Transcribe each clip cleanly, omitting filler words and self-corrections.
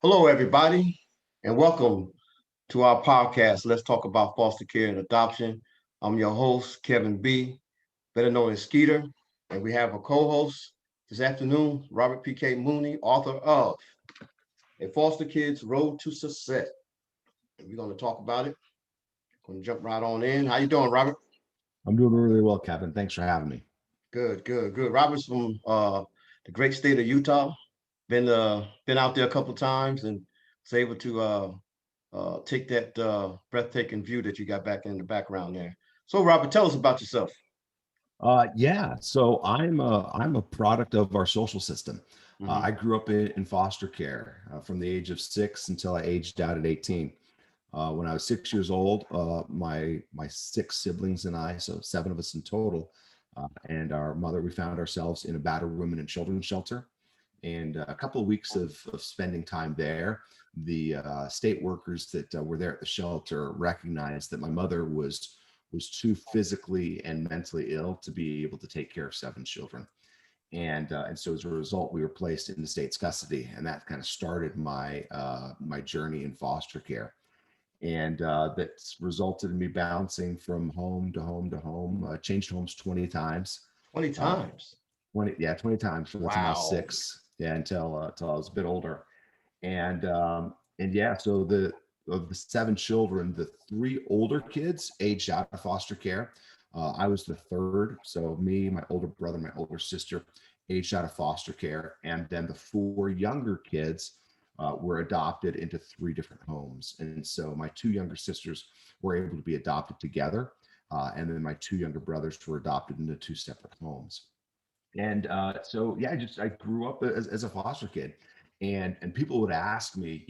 Hello, everybody, and welcome to our podcast. Let's talk about foster care and adoption. I'm your host, Kevin B., better known as Skeeter, and we have a co host this afternoon, Robert P.K. Mooney, author of A Foster Kid's Road to Success. And we're going to talk about it. Going to jump right on in. How you doing, Robert? I'm doing really well, Kevin. Thanks for having me. Good, good, good. Robert's from the great state of Utah. Been out there a couple of times and was able to take that breathtaking view that you got back in the background there. So, Robert, tell us about yourself. Yeah, so I'm a product of our social system. Hmm. I grew up in foster care from the age of 6 until I aged out at 18. When I was 6 years old, my six siblings and I, so seven of us in total, and our mother, we found ourselves in a battered women and children's shelter. And a couple of weeks of spending time there, the state workers that were there at the shelter recognized that my mother was too physically and mentally ill to be able to take care of seven children. And so as a result, we were placed in the state's custody, and that kind of started my journey in foster care. And that's resulted in me bouncing from home to home to home. Changed homes 20 times. 20 Uh, times. 20 times from the time I was Wow. 6, yeah, until I was a bit older. And yeah, so the of the seven children, the three older kids aged out of foster care. I was the third, so me, my older brother, my older sister aged out of foster care, and then the four younger kids were adopted into three different homes. And so my two younger sisters were able to be adopted together, and then my two younger brothers were adopted into two separate homes. And so yeah, I grew up as a foster kid, and people would ask me,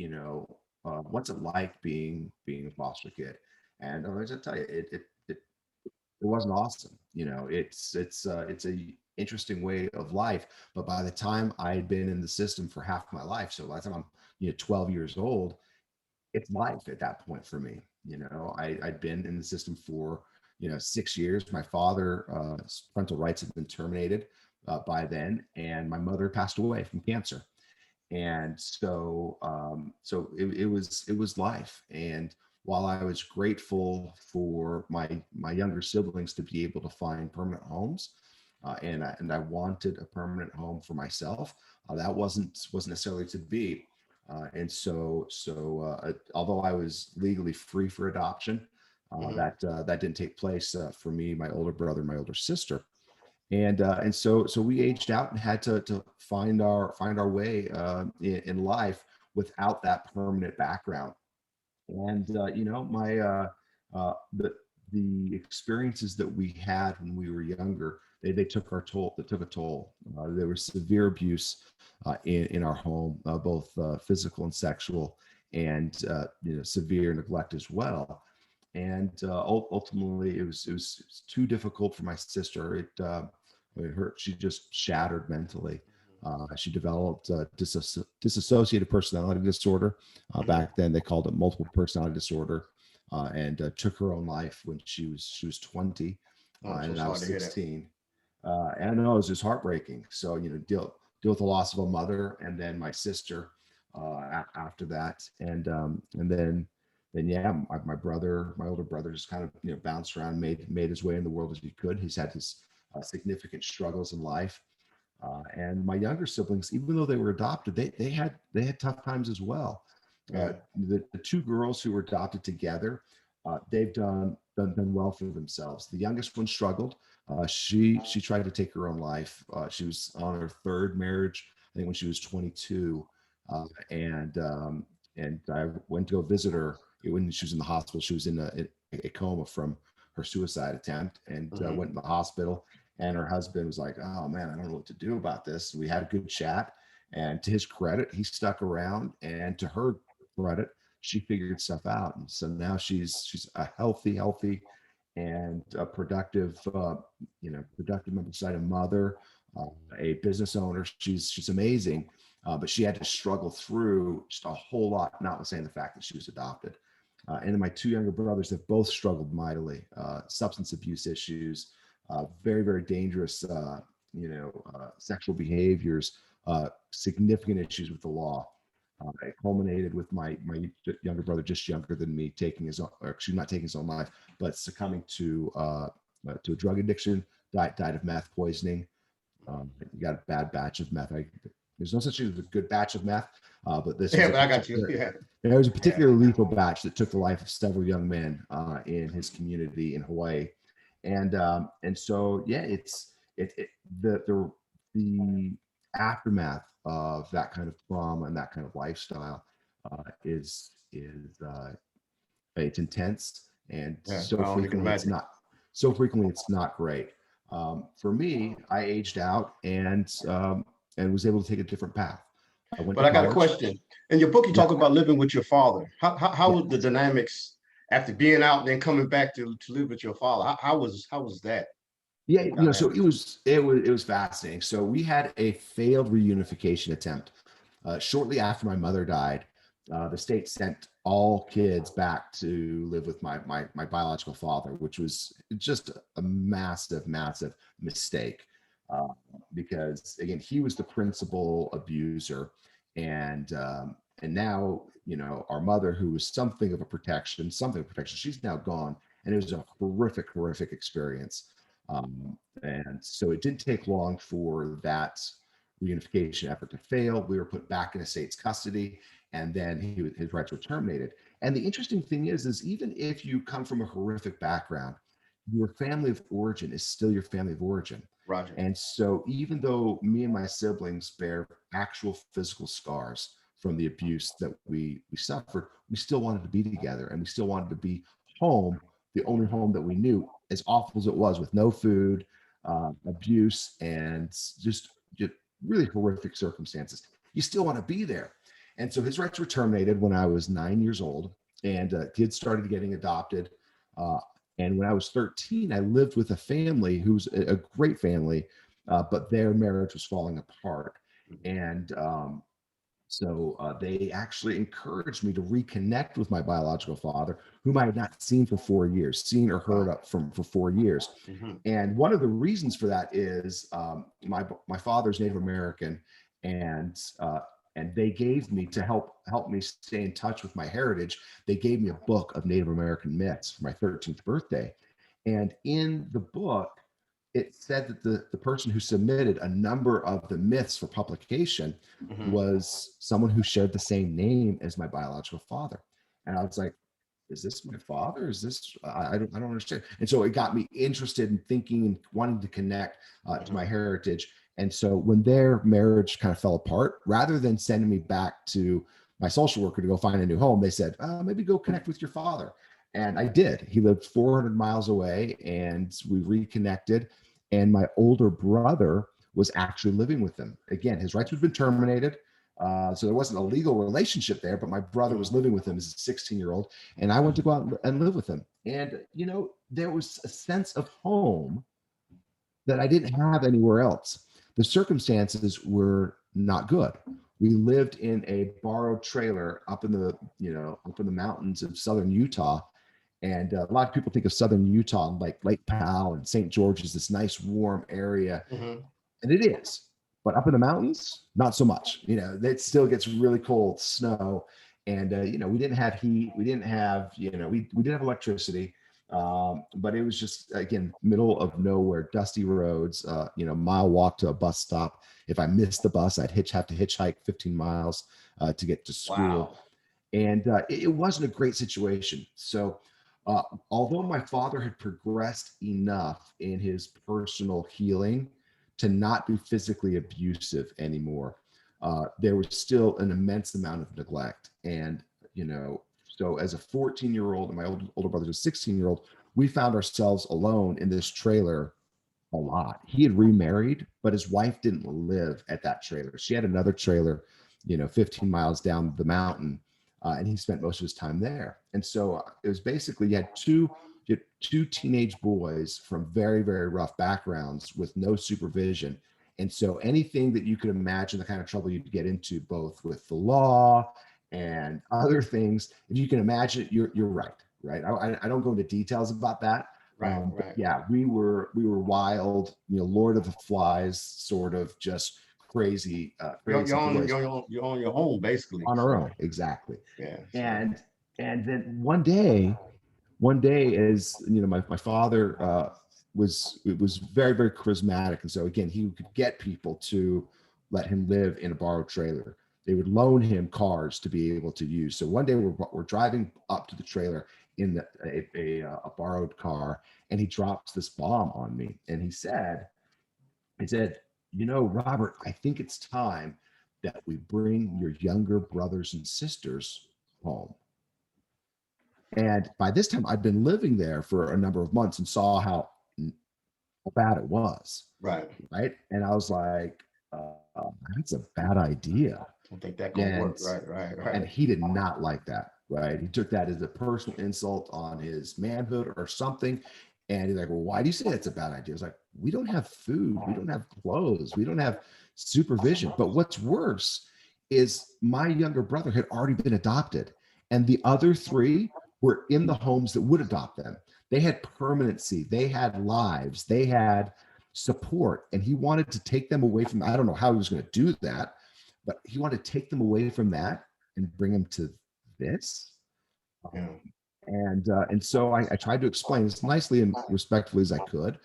what's it like being a foster kid? And I just tell you, it wasn't awesome. It's a interesting way of life. But by the time I had been in the system for half my life, so by the time I'm 12 years old, it's life at that point for me. I'd been in the system for 6 years. My father parental rights had been terminated by then, and my mother passed away from cancer. And so it was life. And while I was grateful for my younger siblings to be able to find permanent homes, and I wanted a permanent home for myself, that wasn't necessarily to be. And so although I was legally free for adoption, Hmm. that didn't take place for me, my older brother, and my older sister. And so we aged out and had to find our way in life without that permanent background. And my the experiences that we had when we were younger, they took our toll. They took a toll. There was severe abuse in our home, both physical and sexual, and severe neglect as well. And ultimately, it was too difficult for my sister. It hurt. She just shattered mentally. She developed dissociative personality disorder. Hmm. Back then, they called it multiple personality disorder, and took her own life when she was 20, Oh, I'm so and I was sorry to hear that. 16. And I know it was just heartbreaking. So deal with the loss of a mother, and then my sister after that, and then yeah, my brother, my older brother, just kind of bounced around, made his way in the world as he could. He's had his significant struggles in life. And my younger siblings, even though they were adopted, they had tough times as well. Yeah. The two girls who were adopted together, they've done well for themselves. The youngest one struggled. She tried to take her own life. She was on her third marriage, I think, when she was 22, and I went to go visit her when she was in the hospital. She was in a coma from her suicide attempt, and Hmm. went in the hospital. And her husband was like, "Oh man, I don't know what to do about this." We had a good chat, and to his credit, he stuck around, and to her credit, she figured stuff out. And so now she's a healthy, and a productive member side of mother, a business owner. She's amazing, but she had to struggle through just a whole lot, notwithstanding the fact that she was adopted. And then my two younger brothers have both struggled mightily. Substance abuse issues, very dangerous, sexual behaviors, significant issues with the law. It culminated with my younger brother, just younger than me, taking his own, or actually not taking his own life, but succumbing to a drug addiction. Died of meth poisoning. You got a bad batch of meth. There's no such thing as a good batch of meth, but this Yeah, was a but I got you. particular. Yeah. There was a Yeah. particular lethal batch that took the life of several young men in his community in Hawaii, and so yeah, it the aftermath of that kind of trauma and that kind of lifestyle is it's intense, and Yeah. I only can imagine. so frequently it's not great. For me, I aged out and was able to take a different path. I went But to I got a college. question. In your book, you Yeah, talk about living with your father. How yeah. was the dynamics after being out and then coming back to live with your father? How was that Yeah, so dynamic? it was fascinating. So we had a failed reunification attempt. Shortly after my mother died, the state sent all kids back to live with my biological father, which was just a massive, massive mistake. Uh, because again, he was the principal abuser, and now our mother, who was something of protection, she's now gone, and it was a horrific, horrific experience. And so it didn't take long for that reunification effort to fail. We were put back in the state's custody, and then his rights were terminated. And the interesting thing is even if you come from a horrific background, your family of origin is still your family of origin. Roger. And so even though me and my siblings bear actual physical scars from the abuse that we suffered, we still wanted to be together, and we still wanted to be home, the only home that we knew, as awful as it was, with no food, abuse, and just really horrific circumstances. You still want to be there. And so his rights were terminated when I was 9 years old, and kids started getting adopted. Uh, and when I was 13, I lived with a family who's a great family, but their marriage was falling apart. And so they actually encouraged me to reconnect with my biological father, whom I had not seen for 4 years, seen or heard Wow. of from for 4 years. Hmm. And one of the reasons for that is my father's Native American, and and they gave me, to help me stay in touch with my heritage. They gave me a book of Native American myths for my 13th birthday, and in the book, it said that the person who submitted a number of the myths for publication Hmm. was someone who shared the same name as my biological father. And I was like, is this my father? Is this, I don't understand. And so it got me interested in thinking and wanting to connect to my Hmm. heritage. And so when their marriage kind of fell apart, rather than sending me back to my social worker to go find a new home, they said, maybe go connect with your father. And I did. He lived 400 miles away, and we reconnected. And my older brother was actually living with them. Again, his rights had been terminated. So there wasn't a legal relationship there, but my brother was living with him as a 16-year-old, and I went to go out and live with him. And, there was a sense of home that I didn't have anywhere else. The circumstances were not good. We lived in a borrowed trailer up in the mountains of southern Utah. And a lot of people think of southern Utah like Lake Powell and St. George's, this nice warm area, Hmm. and it is. But up in the mountains, not so much. It still gets really cold, snow, and we didn't have heat. We didn't have, we did have electricity, but it was just, again, middle of nowhere, dusty roads. Mile walk to a bus stop. If I missed the bus, have to hitchhike 15 miles to get to school, Wow. and it wasn't a great situation. So. Uh, Although my father had progressed enough in his personal healing to not be physically abusive anymore, there was still an immense amount of neglect. And, so as a 14-year-old, and my older brother's a 16-year-old, we found ourselves alone in this trailer a lot. He had remarried, but his wife didn't live at that trailer. She had another trailer, 15 miles down the mountain, and he spent most of his time there. And so it was basically you had two teenage boys from very, very rough backgrounds with no supervision. And so anything that you could imagine, the kind of trouble you'd get into, both with the law and other things, if you can imagine it, you're right, right? I don't go into details about that, Right. but Right. yeah, we were wild, Lord of the Flies, sort of just crazy, You're, crazy boys you're on your home basically. on our So own. Exactly. yeah. So And then one day as you know, my father was very, very charismatic. And so again, he could get people to let him live in a borrowed trailer. They would loan him cars to be able to use. So one day we're driving up to the trailer in a borrowed car, and he drops this bomb on me. And he said, you know, Robert, I think it's time that we bring your younger brothers and sisters home. And by this time, I'd been living there for a number of months and saw how bad it was. right. Right. And I was like, that's a bad idea. I don't think that gonna And work. Right. Right. and Right. he did not like that. Right. He took that as a personal insult on his manhood or something. And he's like, well, why do you say it's a bad idea? I was like, we don't have food, we don't have clothes, we don't have supervision. But what's worse is my younger brother had already been adopted, and the other three were in the homes that would adopt them. They had permanency, they had lives, they had support, and he wanted to take them away from. I don't know how he was going to do that, but he wanted to take them away from that and bring them to this. Yeah. And so I tried to explain as nicely and respectfully as I could,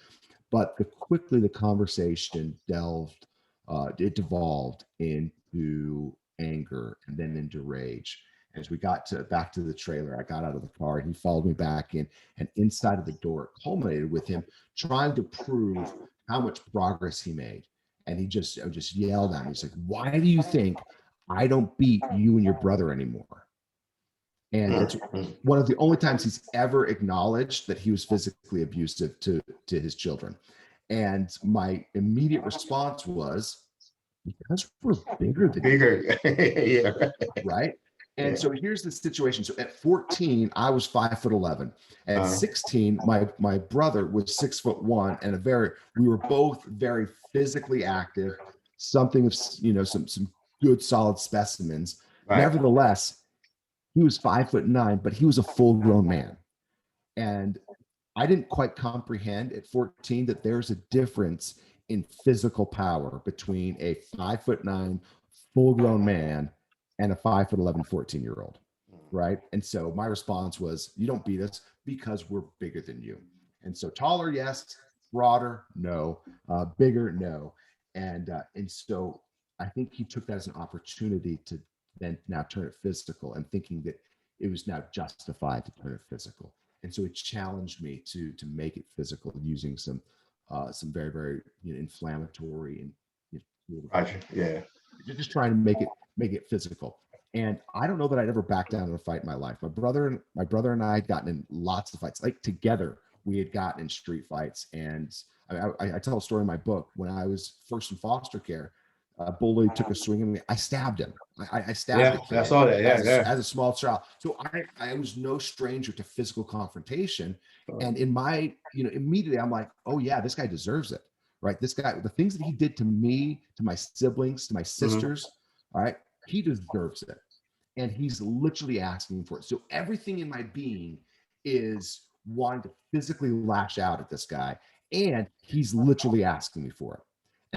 but quickly the conversation it devolved into anger and then into rage. As we got back to the trailer, I got out of the car and he followed me back in, and inside of the door it culminated with him trying to prove how much progress he made. And he just yelled at me. He's like, "Why do you think I don't beat you and your brother anymore?" And it's one of the only times he's ever acknowledged that he was physically abusive to his children. And my immediate response was, because we're bigger than you, Bigger. Yeah. right? And Yeah. so here's the situation. So at 14, I was 5'11". At Uh-huh. 16, my brother was 6'1", and we were both very physically active, something of some good solid specimens. Right. Nevertheless, he was 5'9", but he was a full-grown man. And I didn't quite comprehend at 14 that there's a difference in physical power between a 5'9" full-grown man and a 5'11" 14-year-old. Right. And so my response was, you don't beat us because we're bigger than you. And so taller, yes. Broader, no. Bigger, no. And so I think he took that as an opportunity to then now turn it physical, and thinking that it was now justified to turn it physical. And so it challenged me to make it physical using some very, very inflammatory and Gotcha. Yeah. just trying to make it physical. And I don't know that I'd ever backed down in a fight in my life. My brother and I had gotten in lots of fights. Like together, we had gotten in street fights. And I tell a story in my book. When I was first in foster care, a bully took a swing at me. I stabbed him. I stabbed the Yeah. I kid saw that. Yeah. Yeah. as a small child. So I was no stranger to physical confrontation. And in my, immediately I'm like, oh yeah, this guy deserves it. Right. This guy, the things that he did to me, to my siblings, to my sisters, all right, he deserves it. And he's literally asking for it. So everything in my being is wanting to physically lash out at this guy. And he's literally asking me for it.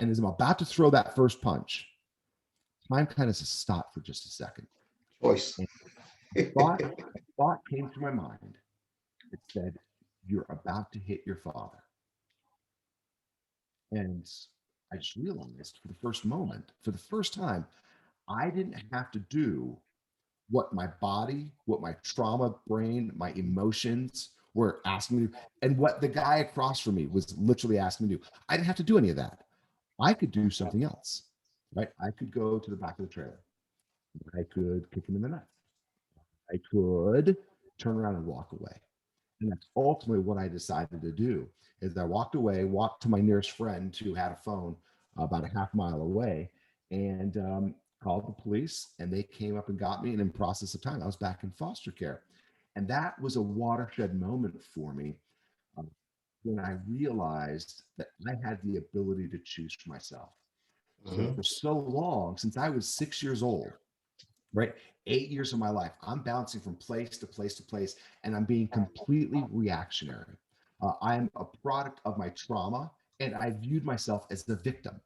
And as I'm about to throw that first punch, time kind of stopped for just a second. Choice. And thought came to my mind. It said, you're about to hit your father. And I just realized for the first time, I didn't have to do what my body, what my trauma brain, my emotions were asking me to do, and what the guy across from me was literally asking me to do. I didn't have to do any of that. I could do something else, right? I could go to the back of the trailer. I could kick him in the nuts. I could turn around and walk away. And that's ultimately what I decided to do. Is I walked away, walked to my nearest friend who had a phone about a half mile away, and called the police, and they came up and got me. And in process of time, I was back in foster care. And that was a watershed moment for me, uh, when I realized that I had the ability to choose for myself. So for so long, since I was 6 years old, right, 8 years of my life, I'm bouncing from place to place to place, and I'm being completely reactionary. I'm a product of my trauma, and I viewed myself as the victim.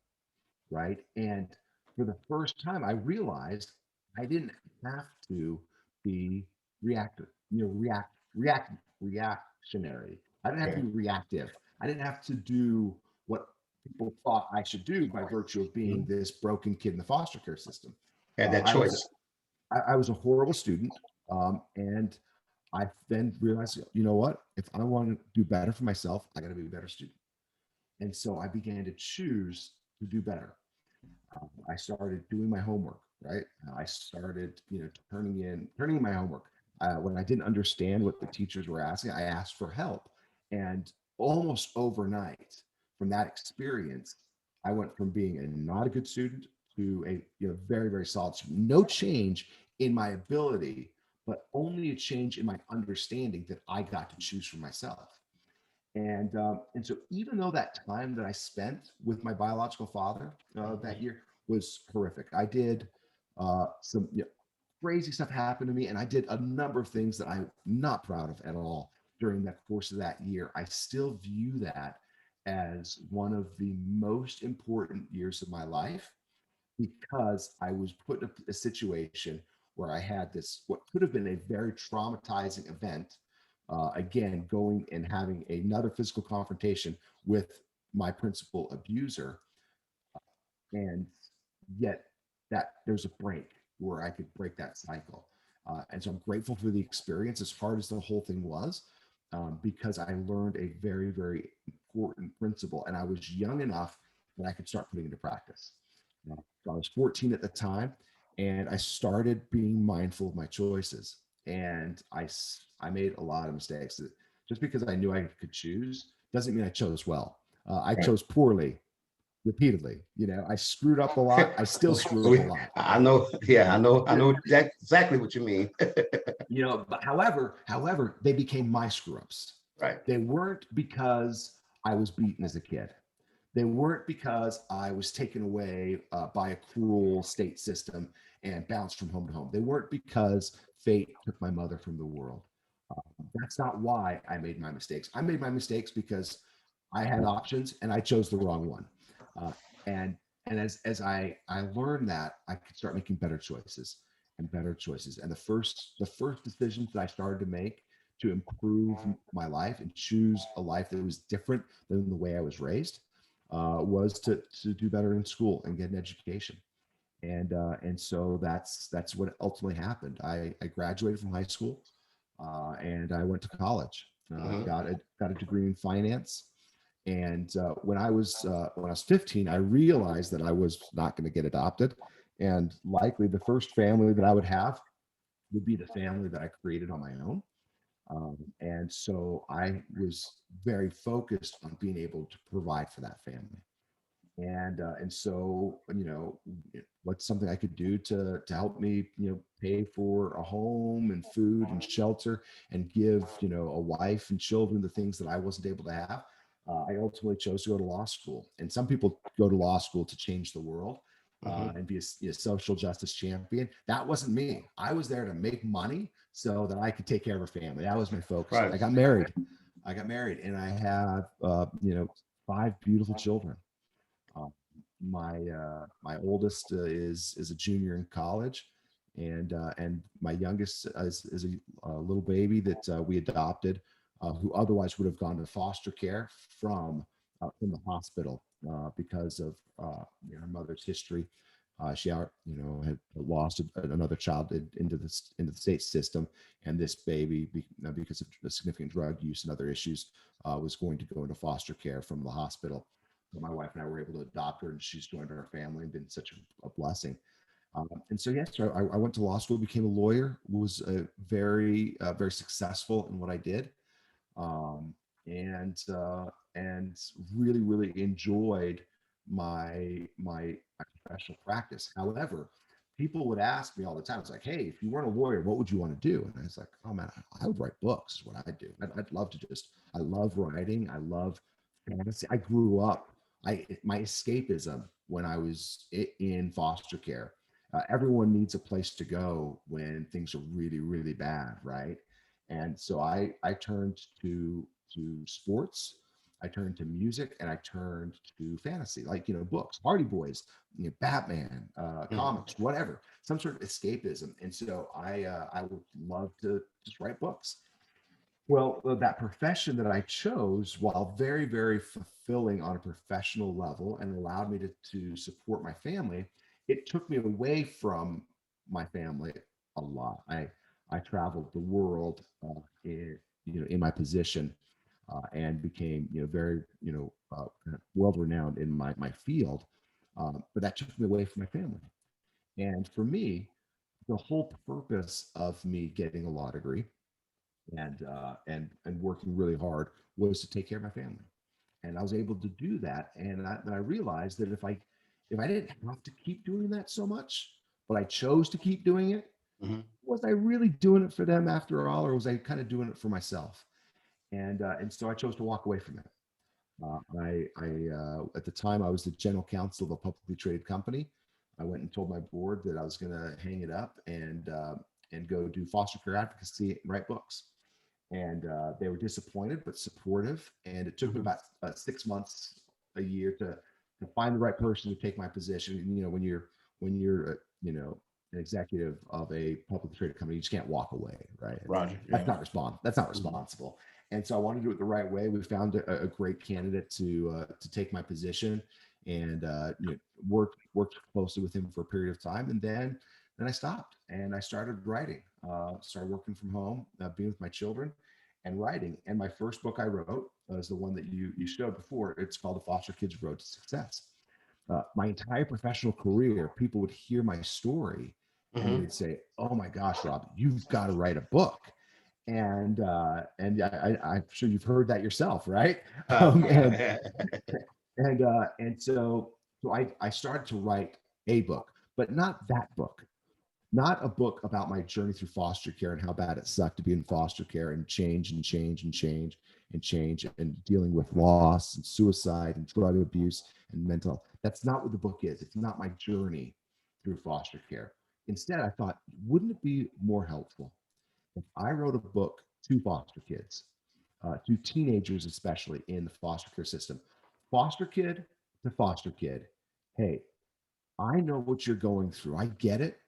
right? And for the first time, I realized I didn't have to be reactive, reactionary. I didn't have to Okay. be reactive. I didn't have to do what people thought I should do by virtue of being Mhm. this broken kid in the foster care system. Had that I was choice. I was a horrible student, and I then realized, you know what? If I want to do better for myself, I got to be a better student. And so I began to choose to do better. I started doing my homework, right? I started, turning in my homework. When I didn't understand what the teachers were asking, I asked for help. And almost overnight, from that experience, I went from being a not a good student to a very, very solid student. No change in my ability, but only a change in my understanding that I got to choose for myself. And so even though that time that I spent with my biological father that year was horrific, I did some crazy stuff happened to me, and I did a number of things that I'm not proud of at all during the course of that year. I still view that as one of the most important years of my life because I was put in a situation where I had this, what could have been a very traumatizing event. Again, going and having another physical confrontation with my principal abuser. And yet, that there's a break where I could break that cycle. And so I'm grateful for the experience, as hard as the whole thing was, because I learned a very, very important principle. And I was young enough that I could start putting into practice. So I was 14 at the time, and I started being mindful of my choices. And I made a lot of mistakes. Just because I knew I could choose doesn't mean I chose well. I Right. chose poorly repeatedly. I screwed up a lot. I still screw up a lot. I know. Yeah, I know exactly what you mean. But however, they became my screw ups. Right. They weren't because I was beaten as a kid. They weren't because I was taken away by a cruel state system and bounced from home to home. They weren't because fate took my mother from the world. That's not why I made my mistakes. I made my mistakes because I had options and I chose the wrong one. Uh, and and as I learned that, I could start making better choices and better choices. And the first decisions that I started to make to improve my life and choose a life that was different than the way I was raised was to do better in school and get an education. And so that's what ultimately happened. I graduated from high school and I went to college. Mhm. Got a degree in finance. And when I was 15, I realized that I was not going to get adopted, and likely the first family that I would have would be the family that I created on my own. And so I was very focused on being able to provide for that family. And so what's something I could do to help me pay for a home and food and shelter and give a wife and children the things that I wasn't able to have. I ultimately chose to go to law school, and some people go to law school to change the world Mhm. and be a social justice champion. That wasn't me. I was there to make money so that I could take care of a family. That was my focus. Right. I got married and I have 5 beautiful children. uh, my oldest is a junior in college, and my youngest is a little baby that we adopted, who otherwise would have gone to foster care from the hospital because of her mother's history. She had lost another child into the state system, and this baby, because of significant drug use and other issues, was going to go into foster care from the hospital. So my wife and I were able to adopt her, and she's joined our family and been such a blessing. And so, yes, I went to law school, became a lawyer, was very successful in what I did, um, and really, really enjoyed my professional practice. However, people would ask me all the time, it's like, hey, if you weren't a lawyer, what would you want to do? And I was like, oh man, I would write books, is what I do. I'd love to I love writing. I love fantasy. I grew up, my escapism when I was in foster care. Everyone needs a place to go when things are really, really bad, right? And so I turned to sports. I turned to music, and I turned to fantasy, like, books, Hardy Boys, Batman, Mhm. comics, whatever, some sort of escapism. And so I would love to just write books. Well, that profession that I chose, while very, very fulfilling on a professional level and allowed me to support my family, it took me away from my family a lot. I traveled the world in my position, and became very world renowned in my field. But that took me away from my family. And for me, the whole purpose of me getting a law degree and working really hard was to take care of my family. And I was able to do that. And I realized that if I didn't have to keep doing that so much, but I chose to keep doing it, Mhm. was I really doing it for them after all, or was I kind of doing it for myself? And so I chose to walk away from it. At the time, I was the general counsel of a publicly traded company. I went and told my board that I was going to hang it up and go do foster care advocacy and write books. And they were disappointed but supportive. And it took me Mhm. about 6 months, a year to find the right person to take my position. And, when you're an executive of a publicly traded company, you just can't walk away, right? Roger. That's Yeah. not Mhm. responsible. And so I wanted to do it the right way. We found a great candidate to take my position, and worked closely with him for a period of time, and then I stopped and I started writing. Started working from home, being with my children, and writing. And my first book I wrote was the one that you showed before. It's called The Foster Kids Road to Success. My entire professional career, people would hear my story and Mhm. they'd say, "Oh my gosh, Rob, you've got to write a book." And I'm sure you've heard that yourself, right? Um, and and so I started to write a book, but not that book, not a book about my journey through foster care and how bad it sucked to be in foster care and change and change and change and change and dealing with loss and suicide and drug abuse and mental health. That's not what the book is. It's not my journey through foster care. Instead, I thought, wouldn't it be more helpful if I wrote a book to foster kids, to teenagers, especially in the foster care system, foster kid to foster kid? Hey, I know what you're going through. I get it.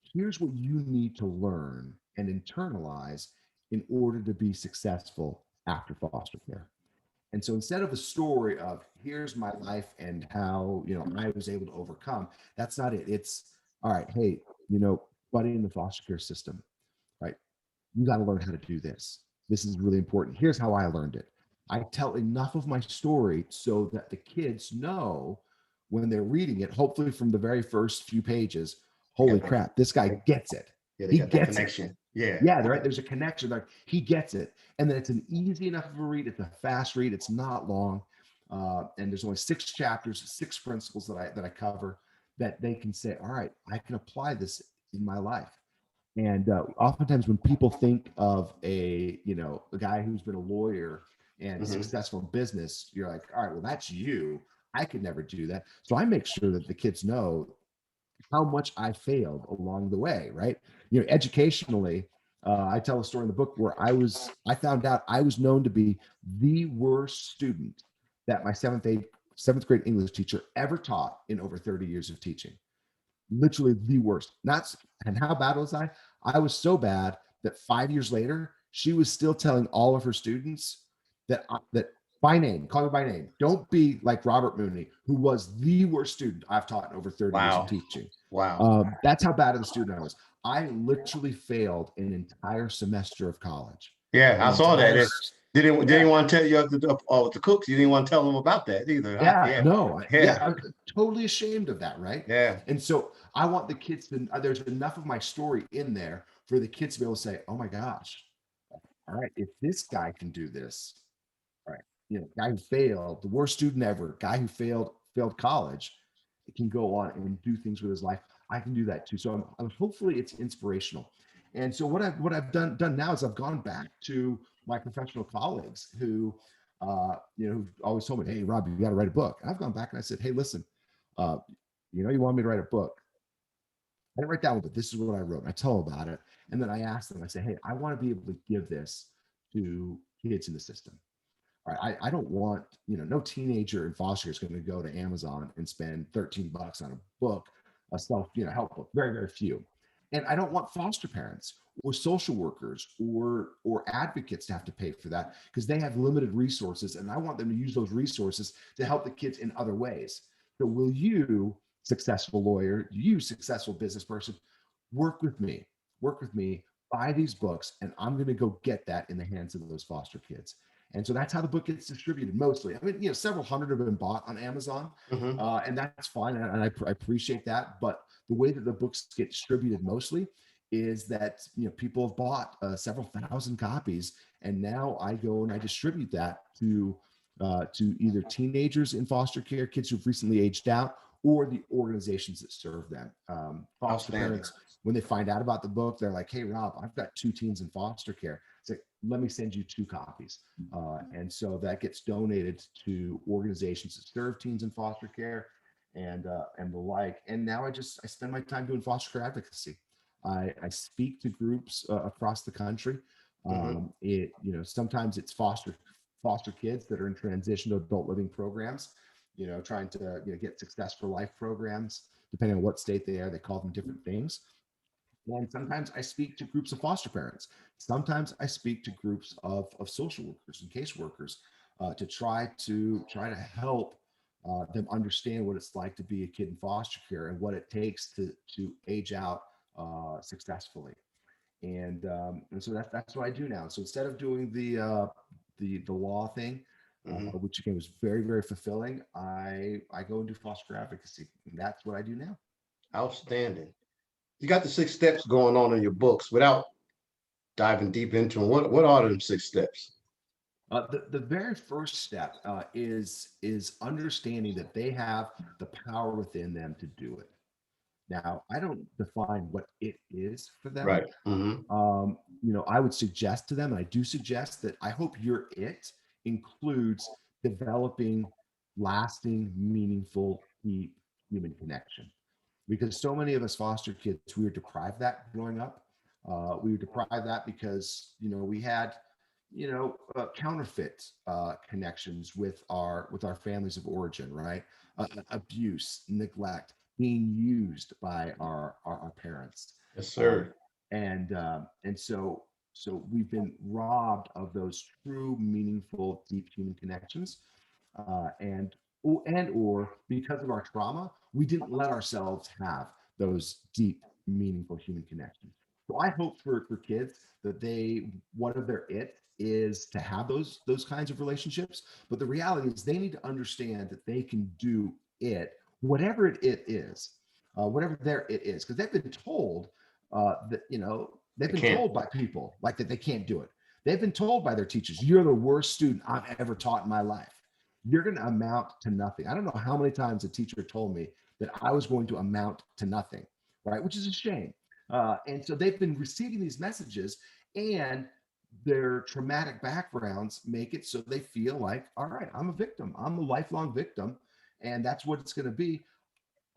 Here's what you need to learn and internalize in order to be successful after foster care. And so instead of a story of here's my life and how, I was able to overcome, that's not it. It's all right, hey, buddy in the foster care system, right? You got to learn how to do this. This is really important. Here's how I learned it. I tell enough of my story so that the kids know when they're reading it, hopefully from the very first few pages, Yeah. holy crap, this guy They, gets it. yeah, they He got that gets it. connection. Yeah. Yeah, right. There's a connection. Like he gets it, and then it's an easy enough of a read. It's a fast read. It's not long, and there's only 6 chapters, 6 principles that I cover that they can say, all right, I can apply this in my life. And oftentimes, when people think of a guy who's been a lawyer and Mhm. successful in business, you're like, all right, well, that's you. I could never do that. So I make sure that the kids know how much I failed along the way, right? Educationally, I tell a story in the book where I found out I was known to be the worst student that my seventh grade English teacher ever taught in over 30 years of teaching. Literally the worst. Not And how bad was I? I was so bad that 5 years later, she was still telling all of her students that by name, call me by name. Don't be like Robert Mooney, who was the worst student I've taught in over 30 years of Wow. teaching. Wow. That's how bad of a student I was. I literally failed an entire semester of college. Yeah, An I saw entire, that. It yeah, didn't want to tell you the cooks. You didn't want to tell them about that either. Huh? yeah, Yeah. no, yeah, Yeah. I'm totally ashamed of that, right? Yeah. And so I want the kids to, there's enough of my story in there for the kids to be able to say, oh my gosh, all right, if this guy can do this, all right, guy who failed, the worst student ever, guy who failed college, can go on and do things with his life. I can do that too. So hopefully it's inspirational. And so what I've done now is I've gone back to my professional colleagues who always told me, hey, Rob, you got to write a book. And I've gone back and I said, hey, listen, uh, you want me to write a book. I didn't write that one, but this is what I wrote. And I tell them about it. And then I ask them, I say, hey, I want to be able to give this to kids in the system. All right, I don't want, no teenager in foster care is going to go to Amazon and spend $13 on a book, a self, help book. Very, very few. And I don't want foster parents or social workers or advocates to have to pay for that because they have limited resources, and I want them to use those resources to help the kids in other ways. So will you, successful lawyer, you successful business person, work with me, work with me, buy these books, and I'm going to go get that in the hands of those foster kids. And so that's how the book gets distributed mostly. I mean, several hundred have been bought on Amazon, Mhm. and that's fine. And I appreciate that. But the way that the books get distributed mostly is that, people have bought several thousand copies, and now I go and I distribute that to either teenagers in foster care, kids who've recently aged out, or the organizations that serve them. Foster Outstanding. parents, when they find out about the book, they're like, "Hey, Rob, I've got 2 teens in foster care." It's like, let me send you 2 copies. And so that gets donated to organizations that serve teens in foster care and the like. And now I spend my time doing foster care advocacy. I speak to groups across the country. Mhm. Sometimes it's foster kids that are in transition to adult living programs, trying to get Success for Life programs. Depending on what state they are, they call them different things. And sometimes I speak to groups of foster parents. Sometimes I speak to groups of social workers and caseworkers to try to help them understand what it's like to be a kid in foster care and what it takes to age out successfully. And so that's what I do now. So instead of doing the law thing, Mhm. which again was very, very fulfilling, I go and do foster advocacy. And that's what I do now. Outstanding. You got the 6 steps going on in your books without diving deep into them. What are them 6 steps? The very first step is understanding that they have the power within them to do it. Now, I don't define what it is for them. Right. Mhm. I would suggest to them, and I do suggest that I hope your it includes developing lasting, meaningful, deep human connection. Because so many of us foster kids, we were deprived that growing up. We were deprived that because we had counterfeit connections with our families of origin, right? Abuse, neglect, being used by our parents, Yes, um, sir. and so we've been robbed of those true, meaningful, deep human connections, and or because of our trauma, we didn't let ourselves have those deep, meaningful human connections. So I hope for kids that one of their it is to have those kinds of relationships. But the reality is they need to understand that they can do it, whatever it is, whatever their it is, because they've been told that they've I been can't. told by people like that they can't do it. They've been told by their teachers, "You're the worst student I've ever taught in my life. You're going to amount to nothing." I don't know how many times a teacher told me that I was going to amount to nothing, right? Which is a shame. And so they've been receiving these messages, and their traumatic backgrounds make it so they feel like, all right, I'm a victim. I'm a lifelong victim. And that's what it's going to be.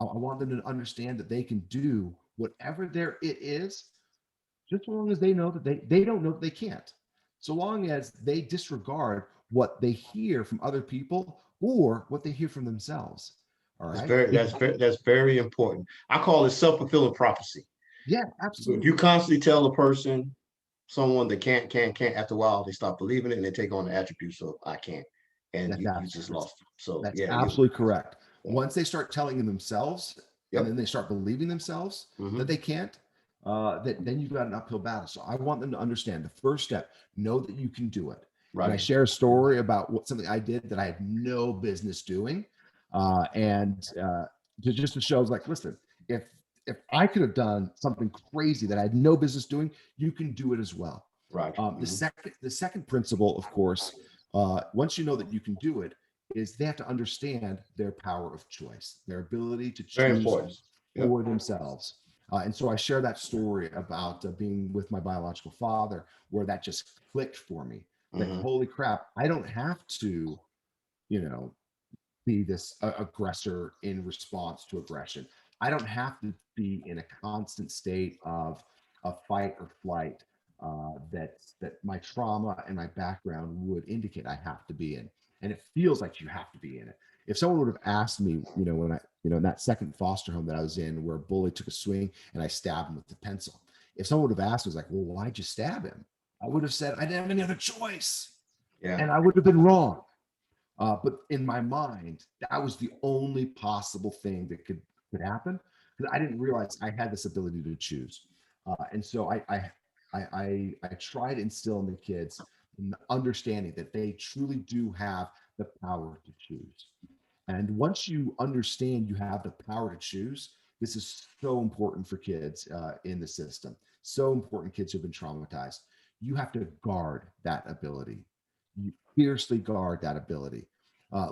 I want them to understand that they can do whatever their it is, just as long as they know that they don't know that they can't. So long as they disregard what they hear from other people or what they hear from themselves. All That's right. very that's very important. I call it self-fulfilling prophecy. Yeah, If you absolutely. constantly tell a person, someone that can't, after a while they stop believing it and they take on the attributes of I can't, and That's you just that's lost them. So that's yeah, absolutely correct. yeah. Once they start telling themselves, and Yep. then they start believing themselves that Hmm. they can't, then you've got an uphill battle. So I want them to understand the first step: know that you can do it. And I Right. share a story about something I did that I had no business doing, and just to show, like, listen, if I could have done something crazy that I had no business doing, you can do it as well. Right. The second principle, of course, once you know that you can do it, is they have to understand their power of choice, their ability to Very choose important. Yep. for themselves. And so I share that story about being with my biological father, where that just clicked for me. That Hmm. holy crap, I don't have to, you know, be this aggressor in response to aggression. I don't have to be in a constant state of fight or flight. that my trauma and my background would indicate I have to be in. And it feels like you have to be in it. If someone would have asked me, when I, in that second foster home that I was in, where a bully took a swing and I stabbed him with the pencil, if someone would have asked, was like, well, why'd you stab him? I would have said I didn't have any other choice, Yeah. and I would have been wrong. But in my mind, that was the only possible thing that could happen, because I didn't realize I had this ability to choose. And so I try to instill in the kids the understanding that they truly do have the power to choose. And once you understand you have the power to choose, this is so important for kids in the system. So important, kids who've been traumatized. You have to guard that ability. You fiercely guard that ability.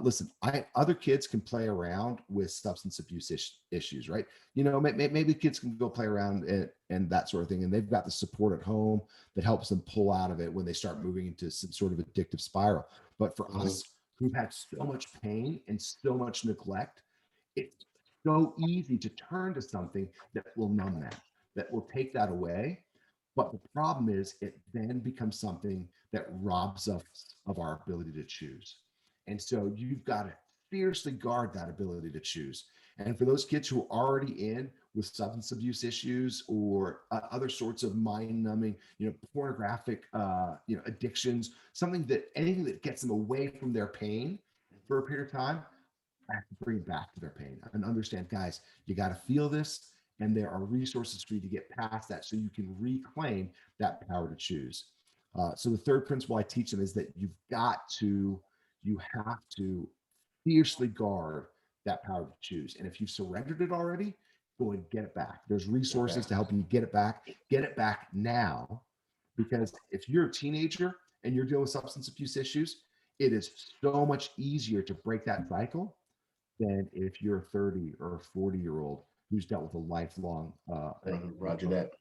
Listen, other kids can play around with substance abuse issues, right? Maybe kids can go play around and that sort of thing, and they've got the support at home that helps them pull out of it when they start moving into some sort of addictive spiral. But for Mhm. us who've had so much pain and so much neglect, it's so easy to turn to something that will numb that will take that away. But the problem is, it then becomes something that robs us of our ability to choose. And so you've got to fiercely guard that ability to choose. And for those kids who are already in with substance abuse issues or other sorts of mind numbing, pornographic, addictions, anything that gets them away from their pain for a period of time, I have to bring it back to their pain and understand, guys, you got to feel this, and there are resources for you to get past that so you can reclaim that power to choose. So the third principle I teach them is that you have to fiercely guard that power to choose. And if you've surrendered it already, go and get it back. There's resources to help you get it back now. Because if you're a teenager and you're dealing with substance abuse issues, it is so much easier to break that cycle than if you're a 30 or a 40-year-old who's dealt with a lifelong Roger that.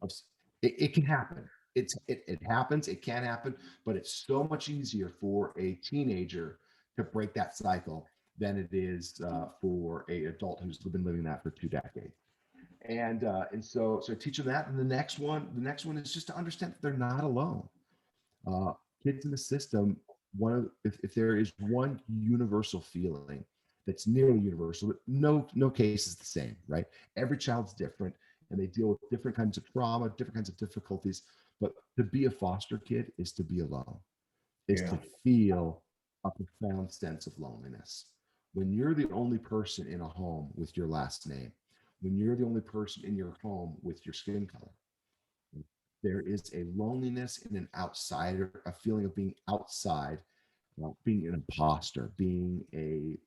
it can happen. It happens, it can happen, but it's so much easier for a teenager to break that cycle than it is for a adult who's been living that for 2 decades. And so teach them that. And the next one is just to understand that they're not alone. uh, Kids in the system, if there is one universal feeling that's nearly universal, but no case is the same, right? Every child's different, and they deal with different kinds of trauma, different kinds of difficulties. But to be a foster kid is to be alone, is Yeah. to feel a profound sense of loneliness. When you're the only person in a home with your last name, when you're the only person in your home with your skin color, there is a loneliness and an outsider, a feeling of being outside, being an imposter, being a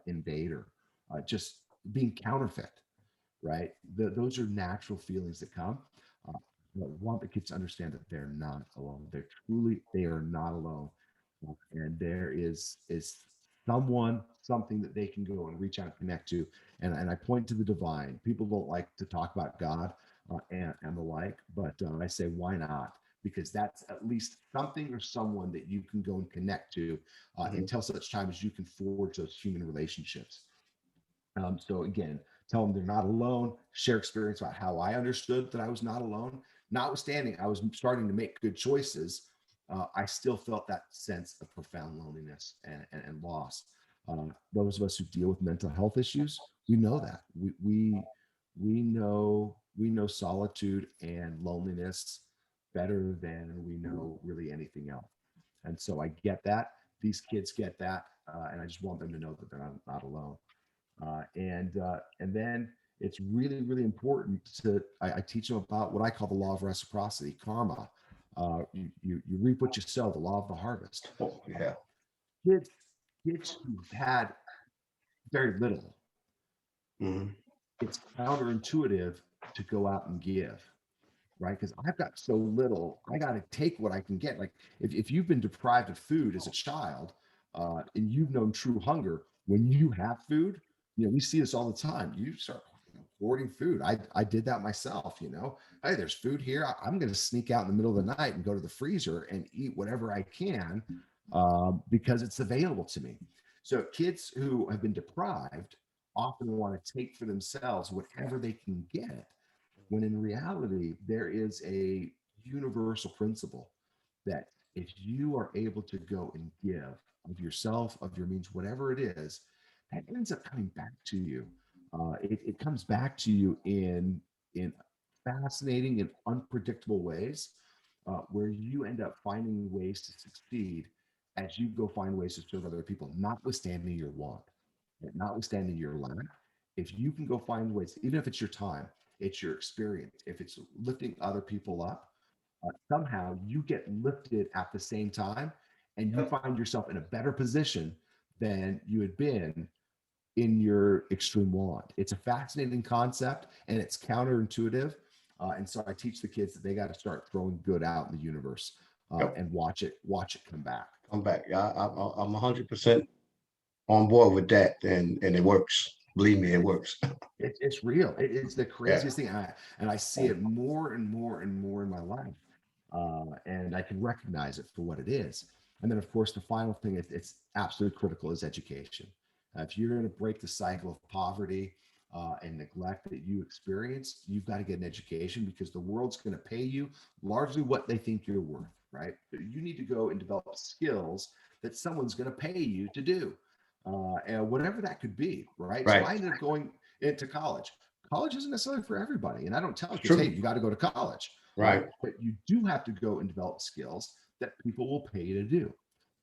invader, just being counterfeit, right? Those are natural feelings that come. Uh, but I want the kids to understand that they're not alone. They are not alone, and there is someone, something that they can go and reach out and connect to. And I point to the divine. People don't like to talk about God and the like, but I say, why not? Because that's at least something or someone that you can go and connect to Mhm. until such time as you can forge those human relationships. So again, tell them they're not alone, share experience about how I understood that I was not alone. Notwithstanding, I was starting to make good choices. I still felt that sense of profound loneliness and loss. Those of us who deal with mental health issues, we know that. We know solitude and loneliness better than we know really anything else. And so I get that. These kids get that, and I just want them to know that they're not alone. And then it's really, really important I teach them about what I call the law of reciprocity, karma. You reap what you sow, the law of the harvest. Oh, yeah. Kids kids who've had very little, Mhm. it's counterintuitive to go out and give, right? Because I've got so little, I got to take what I can get. Like if you've been deprived of food as a child, and you've known true hunger, when you have food, we see this all the time. You start hoarding food. I did that myself. Hey, there's food here. I'm going to sneak out in the middle of the night and go to the freezer and eat whatever I can, because it's available to me. So kids who have been deprived often want to take for themselves whatever they can get, when in reality there is a universal principle that if you are able to go and give of yourself, of your means, whatever it is, that ends up coming back to you. It comes back to you in fascinating and unpredictable ways, where you end up finding ways to succeed as you go find ways to serve other people, notwithstanding your want, notwithstanding your lack. If you can go find ways, even if it's your time, it's your experience, if it's lifting other people up, somehow you get lifted at the same time and you Yep. find yourself in a better position than you had been in your extreme want. It's a fascinating concept and it's counterintuitive. And so I teach the kids that they got to start throwing good out in the universe, Yep. and watch it come back. Come back. Yeah, I'm 100% on board with that, and it works. Believe me, it works. It's real. It's the Yeah. craziest thing. And I see it more and more and more in my life. And I can recognize it for what it is. And then, of course, the final thing it's absolutely critical is education. If you're going to break the cycle of poverty and neglect that you experience, you've got to get an education because the world's going to pay you largely what they think you're worth, right? You need to go and develop skills that someone's going to pay you to do, and whatever that could be, right? So Right. I ended up going into college. College isn't necessarily for everybody, and I don't tell It's kids, "Hey, true. you got to go to college," right? Right. But you do have to go and develop skills that people will pay you to do.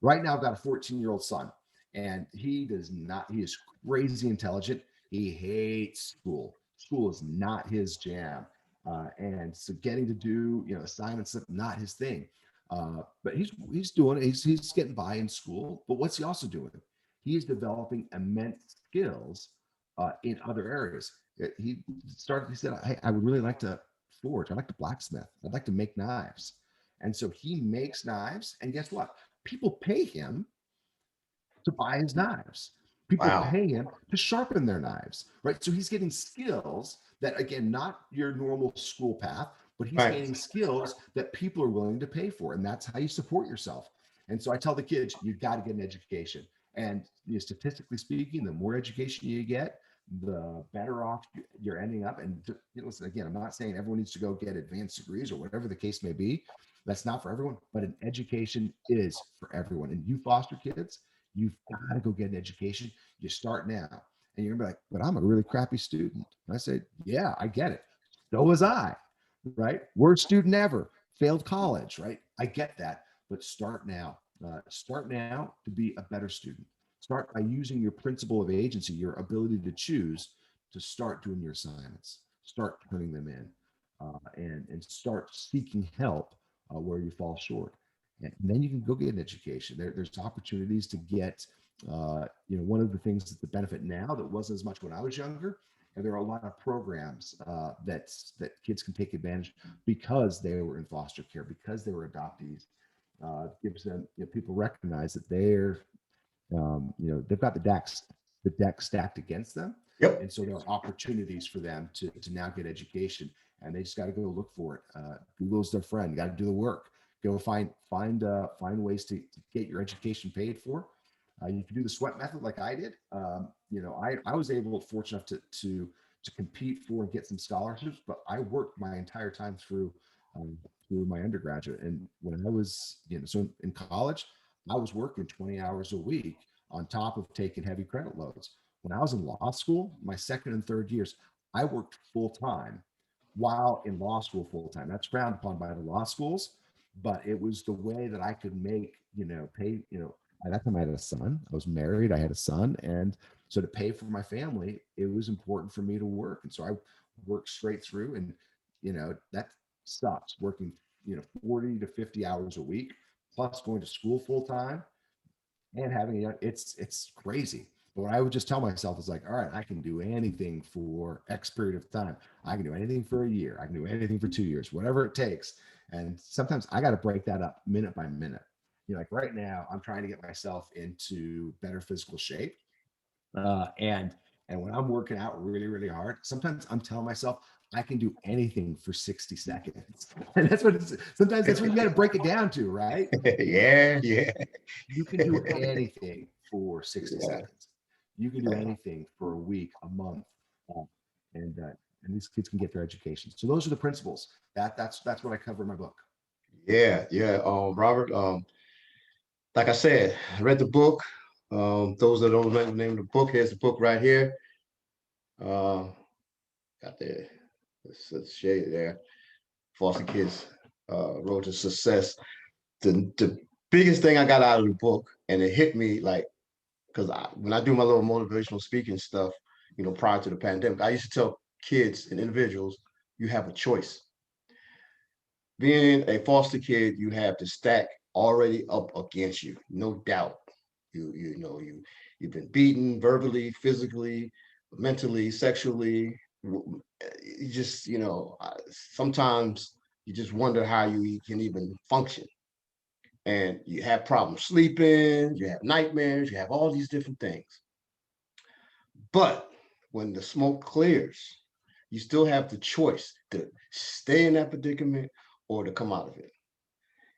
Right now, I've got a 14-year-old son, and he does not. He is crazy intelligent. He hates school. School is not his jam, and so getting to do assignments not his thing. But he's doing it. He's getting by in school. But what's he also doing? He is developing immense skills in other areas. He started. He said, I would really like to forge. I like to blacksmith. I'd like to make knives." And so he makes knives. And guess what? People pay him to buy his knives. People Wow. pay him to sharpen their knives, right? So he's getting skills that, again, not your normal school path, but he's Right. gaining skills that people are willing to pay for. And that's how you support yourself. And so I tell the kids, you got to get an education. And statistically speaking, the more education you get, the better off you're ending up. And listen, again, I'm not saying everyone needs to go get advanced degrees or whatever the case may be. That's not for everyone, but an education is for everyone. And you foster kids, you've got to go get an education. You start now. And you're gonna be like, "But I'm a really crappy student." And I said, "Yeah, I get it. So was I, right? Worst student ever, failed college, right? I get that. But start now. Start now to be a better student. Start by using your principle of agency, your ability to choose to start doing your assignments, start turning them in, and start seeking help where you fall short. And then you can go get an education. There's opportunities to get, one of the things that's the benefit now that wasn't as much when I was younger. And there are a lot of programs that kids can take advantage because they were in foster care, because they were adoptees. Gives them, people recognize that they've got the deck stacked against them. Yep. And so there are opportunities for them to now get education, and they just got to go look for it. Google's their friend. You got to do the work. Go find ways to get your education paid for. You can do the sweat method like I did. I was fortunate enough to compete for and get some scholarships, but I worked my entire time through my undergraduate. And when I was, so in college, I was working 20 hours a week on top of taking heavy credit loads. When I was in law school, my second and third years, I worked full time while in law school full time. That's frowned upon by the law schools, but it was the way that I could make, pay, at that time I had a son, I was married, I had a son. And so to pay for my family, it was important for me to work. And so I worked straight through, and, that sucks working, 40 to 50 hours a week, plus going to school full time and having it's crazy. But what I would just tell myself is like, all right, I can do anything for X period of time. I can do anything for a year. I can do anything for 2 years, whatever it takes. And sometimes I got to break that up minute by minute. Like right now, I'm trying to get myself into better physical shape. And when I'm working out really, really hard, sometimes I'm telling myself I can do anything for 60 seconds. And sometimes that's what you got to break it down to, right? Yeah. Yeah. You can do anything for 60 Yeah. seconds. You can do anything for a week, a month, uh, and these kids can get their education. So those are the principles. That's what I cover in my book. Yeah, yeah. Robert, like I said, I read the book. Those that don't know the name of the book, here's the book right here. Uh, got the it's shade there. Foster Kids Road to Success. The biggest thing I got out of the book, and it hit me like, because when I do my little motivational speaking stuff, prior to the pandemic, I used to tell kids and individuals, you have a choice. Being a foster kid, you have the stack already up against you, no doubt. You've been beaten verbally, physically, mentally, sexually. You just sometimes you just wonder how you can even function, and you have problems sleeping, you have nightmares, you have all these different things. But when the smoke clears, you still have the choice to stay in that predicament or to come out of it.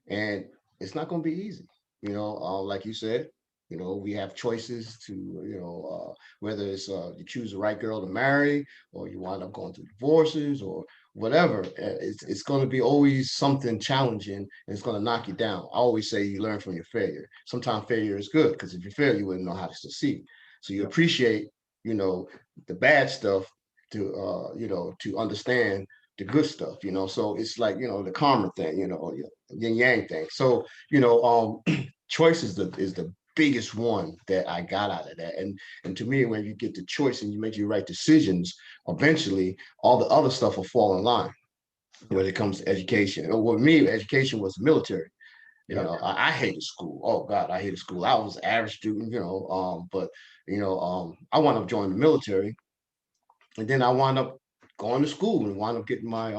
And it's not going to be easy. Like you said, we have choices to, whether it's you choose the right girl to marry, or you wind up going through divorces or whatever. It's going to be always something challenging, and it's going to knock you down. I always say you learn from your failure. Sometimes failure is good, because if you fail, you wouldn't know how to succeed. So you appreciate, you know, the bad stuff to understand the good stuff. So it's like, the karma thing, yin yang thing. So, choice is the biggest one that I got out of that. And to me, when you get the choice and you make your right decisions, eventually all the other stuff will fall in line when it comes to education. And with me, education was the military. I hated school. Oh God, I hated school. I was an average student, but I wound up joining the military, and then I wound up going to school and wound up getting my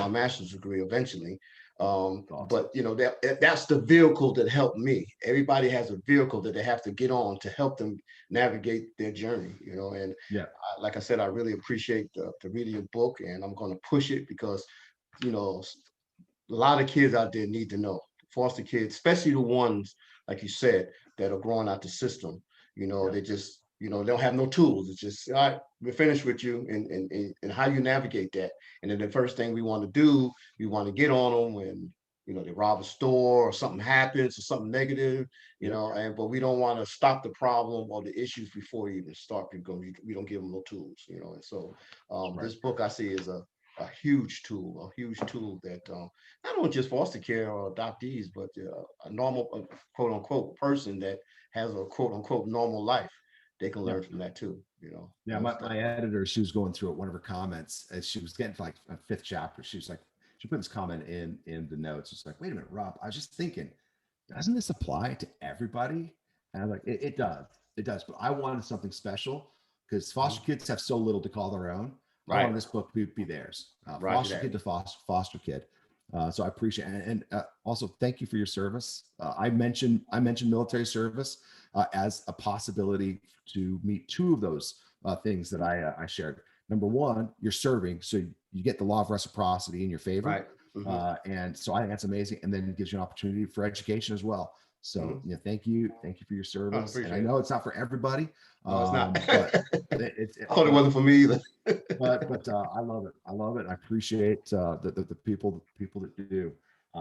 master's degree eventually. Awesome. But that's the vehicle that helped me. Everybody has a vehicle that they have to get on to help them navigate their journey. And Yeah. like I said, I really appreciate the reading your book, and I'm going to push it because you know a lot of kids out there need to know. Foster kids, especially the ones, like you said, that are growing out the system. Yeah. They just, they don't have no tools. It's just, all right, we're finished with you, and how you navigate that. And then the first thing we want to do, we want to get on them when, they rob a store or something happens or something negative, Yep. but we don't want to stop the problem or the issues before you even start, because we don't give them no tools, And so That's right. this book I see is a huge tool that not only just foster care or adoptees, but a normal, quote unquote, person that has a quote unquote normal life, they can Yeah. learn from that too. Yeah, my editor, she was going through it, one of her comments, as she was getting to like a fifth chapter. She was like, she put this comment in the notes. It's like, wait a minute, Rob, I was just thinking, doesn't this apply to everybody? And I'm like, it does. But I wanted something special because foster kids have so little to call their own. I wanted Right, this book to be theirs. Roger Foster that. kid to foster kid. So I appreciate it. And also thank you for your service. I mentioned military service as a possibility to meet two of those things that I shared. Number one, you're serving, so you get the law of reciprocity in your favor. Right. Hmm. And so I think that's amazing. And then it gives you an opportunity for education as well. So, Hmm. thank you for your I service. And I appreciate it. know it's not for everybody, No, it's not. but I thought it wasn't for me either. I love it. I love it. I appreciate the people that do.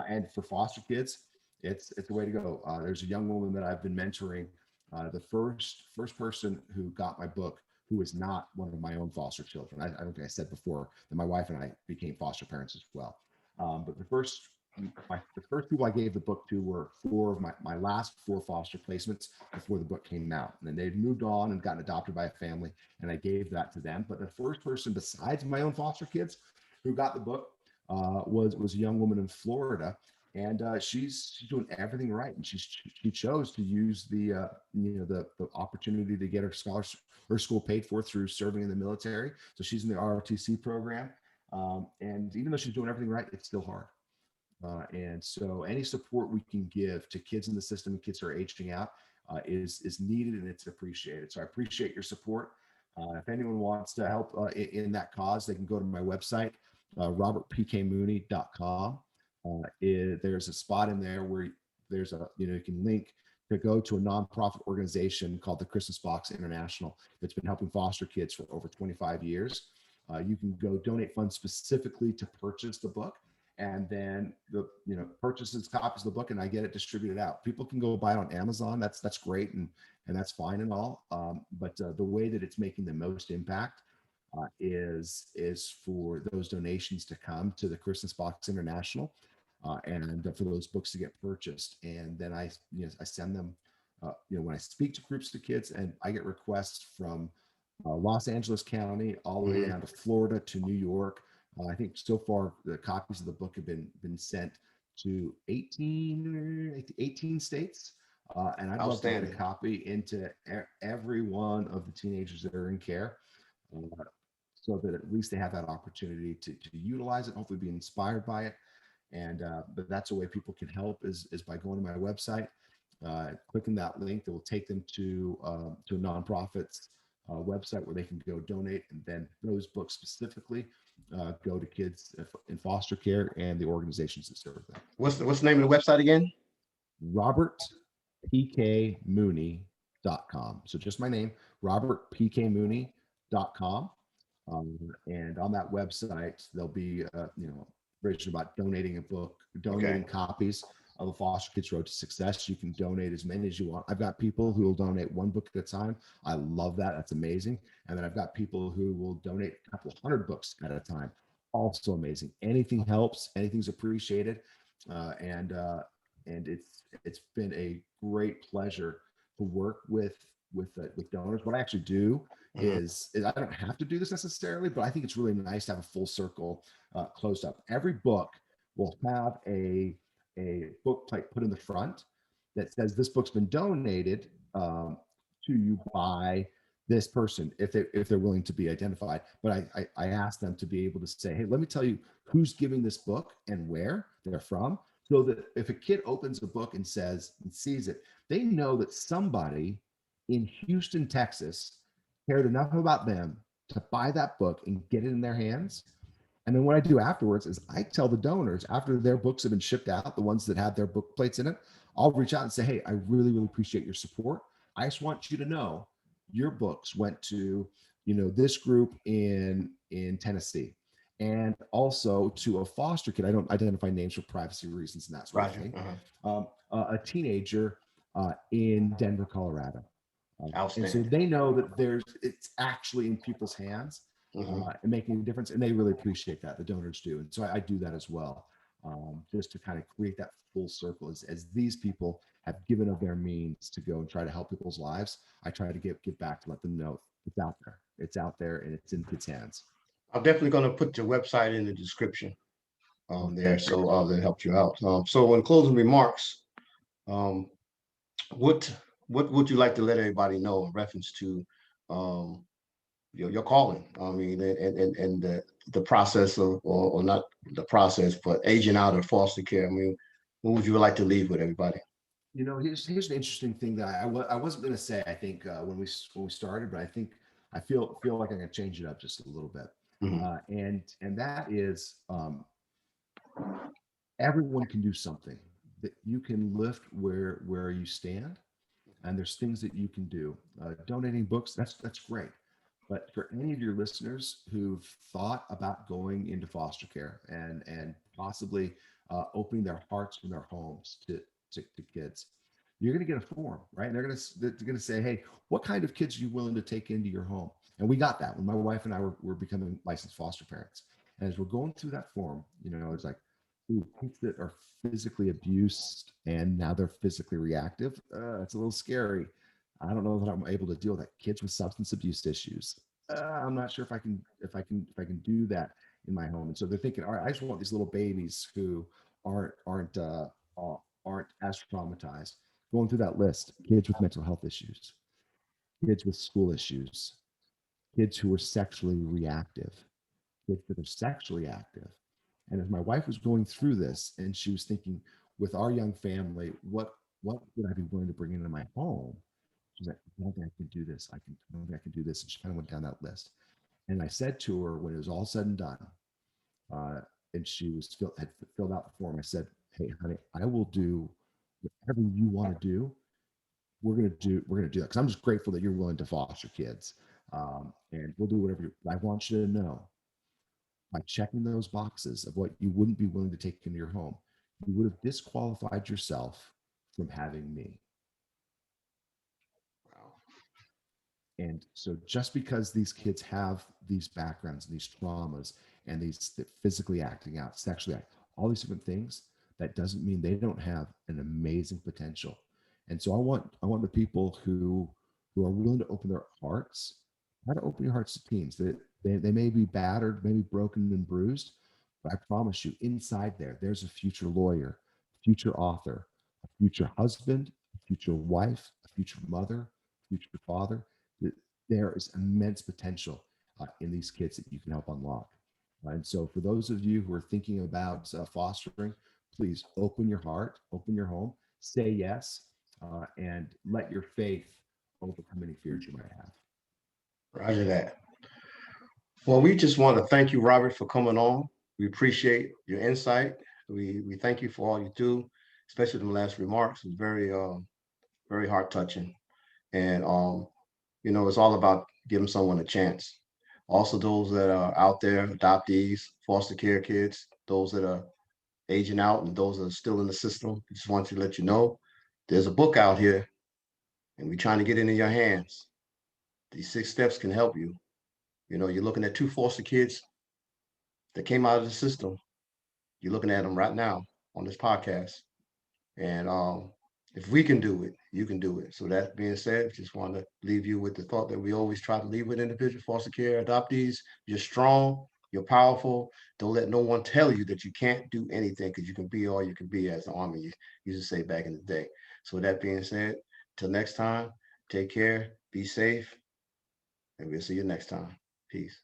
And for foster kids, it's the way to go. There's a young woman that I've been mentoring. The first person who got my book, who is not one of my own foster children. I don't think I said before that my wife and I became foster parents as well. But the first people I gave the book to were four of my last four foster placements before the book came out. And then they'd moved on and gotten adopted by a family, and I gave that to them. But the first person besides my own foster kids who got the book was a young woman in Florida, and she's doing everything right, and she chose to use the opportunity to get her school paid for through serving in the military. So she's in the ROTC program, and even though she's doing everything right, it's still hard. And so any support we can give to kids in the system and kids who are aging out is needed, and it's appreciated. So I appreciate your support. If anyone wants to help in that cause, they can go to my website, robertpkmooney.com. There's a spot in there where there's you can link to go to a nonprofit organization called the Christmas Box International that's been helping foster kids for over 25 years. You can go donate funds specifically to purchase the book, and then the purchases copies of the book, and I get it distributed out. People can go buy it on Amazon. That's great, and that's fine and all. But the way that it's making the most impact is for those donations to come to the Christmas Box International, and for those books to get purchased. And then I send them. When I speak to groups of kids, and I get requests from Los Angeles County all the way Mhm. down to Florida to New York. I think so far the copies of the book have been sent to 18 states. And I'd love to get a Outstanding. copy into every one of the teenagers that are in care, uh, so that at least they have that opportunity to utilize it, hopefully be inspired by it. And but that's a way people can help is by going to my website, clicking that link that will take them to a nonprofit's website where they can go donate, and then those books specifically go to kids in foster care and the organizations that serve them. What's the name of the website again? RobertPKMooney.com. So just my name, RobertPKMooney.com. And on that website, there'll be information about donating a book, donating copies of the Foster Kids Road to Success. You can donate as many as you want. I've got people who will donate one book at a time. I love that. That's amazing. And then I've got people who will donate a couple hundred books at a time. Also amazing. Anything helps. Anything's appreciated. And it's been a great pleasure to work with donors. What I actually do is I don't have to do this necessarily, but I think it's really nice to have a full circle closed up. Every book will have a book plate put in the front that says this book's been donated to you by this person, if they're willing to be identified. But I ask them to be able to say, hey, let me tell you who's giving this book and where they're from, so that if a kid opens a book and sees it, they know that somebody in Houston, Texas, cared enough about them to buy that book and get it in their hands. And then what I do afterwards is I tell the donors, after their books have been shipped out, the ones that have their book plates in it, I'll reach out and say, hey, I really, really appreciate your support. I just want you to know your books went to, this group in Tennessee, and also to a foster kid. I don't identify names for privacy reasons and that sort of thing. A teenager in Denver, Colorado. And so Outstanding. they know that it's actually in people's hands and making a difference, and they really appreciate that. The donors do, and so I do that as well, just to kind of create that full circle. As these people have given of their means to go and try to help people's lives, I try to give back to let them know it's out there, and it's in kids' hands. I'm definitely going to put your website in the description there, Thank you. so that helps you out. So in closing remarks, um, what would you like to let everybody know in reference to your calling? I mean, and the process of, or not the process, but aging out of foster care. I mean, what would you like to leave with everybody? Here's an interesting thing that I wasn't going to say. I think when we started, but I think I feel like I'm going to change it up just a little bit. Mhm. And that is, everyone can do something. That you can lift where you stand, and there's things that you can do. Donating books, that's great. But for any of your listeners who've thought about going into foster care and possibly opening their hearts and their homes to kids, you're going to get a form, right? And they're going to say, hey, what kind of kids are you willing to take into your home? And we got that when my wife and I were becoming licensed foster parents. And as we're going through that form, it's like, ooh, kids that are physically abused and now they're physically reactive. It's a little scary. I don't know that I'm able to deal with that. Kids with substance abuse issues. I'm not sure if I can do that in my home. And so they're thinking, all right, I just want these little babies who aren't as traumatized. Going through that list: kids with mental health issues, kids with school issues, kids who are sexually reactive, kids that are sexually active. And as my wife was going through this, and she was thinking, with our young family, what would I be willing to bring into my home? She's like, I don't think I can do this. I don't think I can do this. And she kind of went down that list. And I said to her, when it was all said and done, and she had filled out the form, I said, hey, honey, I will do whatever you want to do. We're gonna do that, because I'm just grateful that you're willing to foster kids, and we'll do whatever I want you to know. by checking those boxes of what you wouldn't be willing to take into your home, you would have disqualified yourself from having me. Wow. And so just because these kids have these backgrounds and these traumas and these physically acting out, sexually act, all these different things, that doesn't mean they don't have an amazing potential. And so I want the people who are willing to open their hearts, try to open your hearts to teens. That they may be battered, maybe broken and bruised, but I promise you, inside there's a future lawyer, future author, a future husband, a future wife, a future mother, future father. There is immense potential in these kids that you can help unlock. And so, for those of you who are thinking about fostering, please open your heart, open your home, say yes, and let your faith overcome any fears you might have. Roger that. Well, we just want to thank you, Robert, for coming on. We appreciate your insight. We thank you for all you do, especially the last remarks. It's very heart touching. And it's all about giving someone a chance. Also, those that are out there, adoptees, foster care kids, those that are aging out and those that are still in the system, I just want to let you know there's a book out here and we're trying to get it in your hands. These 6 steps can help you. You're looking at 2 foster kids that came out of the system. You're looking at them right now on this podcast. And if we can do it, you can do it. So that being said, just want to leave you with the thought that we always try to leave with individual foster care adoptees. You're strong, you're powerful. Don't let no one tell you that you can't do anything because you can be all you can be, as the Army used to say back in the day. So with that being said, till next time, take care, be safe, and we'll see you next time. Peace.